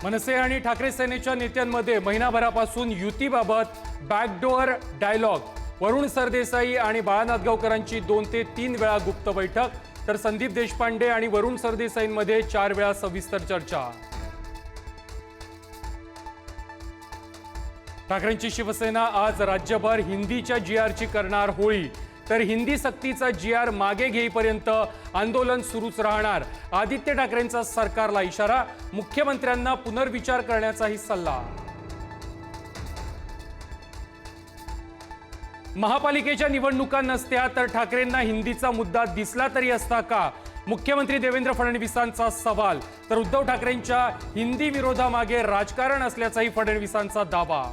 मनसे आणि ठाकरे सेनेच्या नेत्यांमध्ये महिनाभरापासून युतीबाबत बॅकडोअर डायलॉग। वरुण सरदेसाई आणि बाळा नांदगावकरांची 2 ते 3 वेळा गुप्त बैठक, तर संदीप देशपांडे आणि वरुण सरदेसाईंमध्ये 4 वेळा सविस्तर चर्चा। ठाकरेंची शिवसेना आज राज्यभर हिंदीच्या जीआरची करणार होळी, तर हिंदी सक्तीचा जीआर मागे घेईपर्यंत आंदोलन सुरूच राहणार। आदित्य ठाकरेंचा सरकारला इशारा, मुख्यमंत्र्यांना पुनर्विचार करण्याचाही सल्ला। महापालिकेच्या निवडणुका नसत्या तर ठाकरेंना हिंदीचा मुद्दा दिसला तरी असता का? मुख्यमंत्री देवेंद्र फडणवीसांचा सवाल, तर उद्धव ठाकरेंच्या हिंदी विरोधामागे राजकारण असल्याचाही फडणवीसांचा दावा।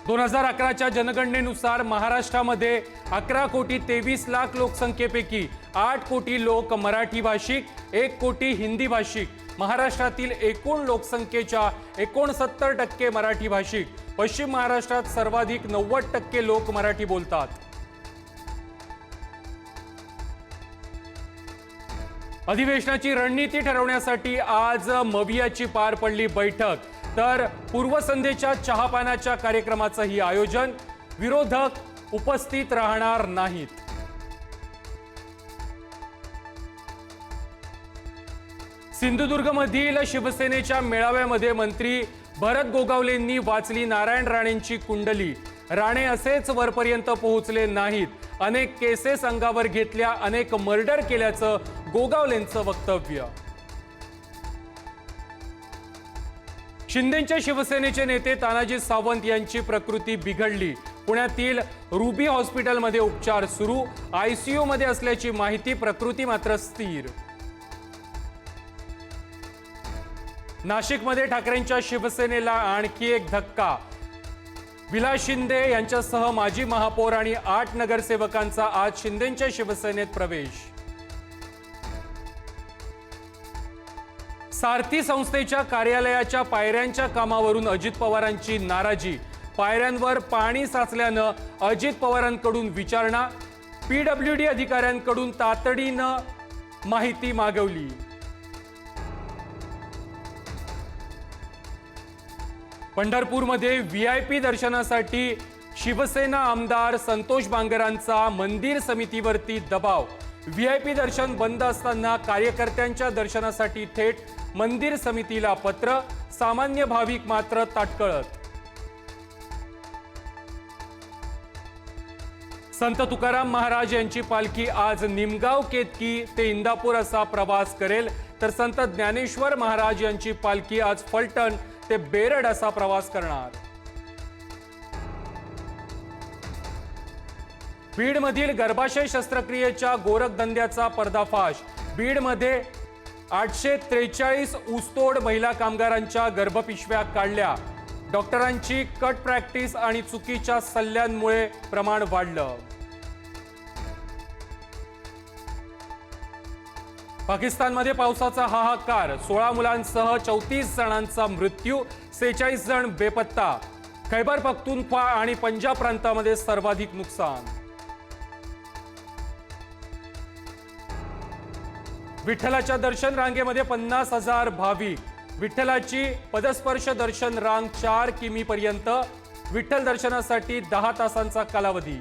2011च्या जनगणनेनुसार महाराष्ट्रामध्ये 11 कोटी 23 लाख लोकसंख्येपैकी 8 कोटी लोक मराठी भाषिक, 1 कोटी हिंदी भाषिक। महाराष्ट्रातील एकूण लोकसंख्येच्या 69% मराठी भाषिक। पश्चिम महाराष्ट्रात सर्वाधिक 90% लोक मराठी बोलतात। अधिवेशनाची रणनीती ठरवण्यासाठी आज मवियाची पार पडली बैठक, तर पूर्वसंध्येच्या चहापानाच्या कार्यक्रमाचंही आयोजन। विरोधक उपस्थित राहणार नाहीत। सिंधुदुर्गमधील शिवसेनेच्या मेळाव्यामध्ये मंत्री भरत गोगावलेंनी वाचली नारायण राणेंची कुंडली। राणे असेच वरपर्यंत पोहोचले नाहीत, अनेक केसेस अंगावर घेतल्या, अनेक मर्डर केल्याचं गोगावलेंचं वक्तव्य। शिंदेच्या शिवसेनेचे नेते तानाजी सावंत यांची प्रकृती बिघडली। पुण्यातील रुबी हॉस्पिटलमध्ये उपचार सुरू, आयसीयू मध्ये असल्याची माहिती, प्रकृती मात्र स्थिर। नाशिकमध्ये ठाकरेंच्या शिवसेनेला आणखी एक धक्का। विलास शिंदे यांच्यासह माजी महापौर आणि 8 नगरसेवकांचा आज शिंदेच्या शिवसेनेत प्रवेश। सारथी संस्थेच्या कार्यालयाच्या पायऱ्यांच्या कामावरून अजित पवारांची नाराजी। पायऱ्यांवर पाणी साचल्यानं अजित पवारांकडून विचारणा, पीडब्ल्यूडी अधिकाऱ्यांकडून तातडीनं माहिती मागवली। पंढरपूरमध्ये व्हीआयपी दर्शनासाठी शिवसेना आमदार संतोष बांगरांचा मंदिर समितीवरती दबाव। व्हीआयपी दर्शन बंद असताना कार्यकर्त्यांच्या दर्शनासाठी थेट मंदिर समितीला पत्र, सामान्य भाविक मात्र ताटकळत। संत तुकाराम महाराज यांची पालखी आज निमगाव केतकी ते इंदापूर असा प्रवास करेल, तर संत ज्ञानेश्वर महाराज यांची पालखी आज फलटण ते बेरड असा प्रवास करणार। बीडमधील गर्भाशय शस्त्रक्रियेच्या गोरखधंद्याचा पर्दाफाश। बीडमध्ये 843 ऊसतोड महिला कामगारांच्या गर्भपिशव्या काढल्या। डॉक्टरांची कट प्रॅक्टिस आणि चुकीच्या सल्ल्यांमुळे प्रमाण वाढलं। पाकिस्तानमध्ये पावसाचा हाहाकार, 16 मुलांसह 34 जणांचा मृत्यू, 46 जण बेपत्ता। खैबर पख्तूनख्वा आणि पंजाब प्रांतामध्ये सर्वाधिक नुकसान। विठ्ठलाच्या दर्शन रांगेमध्ये 50,000 भाविक। विठ्ठलाची पदस्पर्श दर्शन रांग 4 किमी पर्यंत। विठ्ठल दर्शनासाठी 10 तासांचा कालावधी।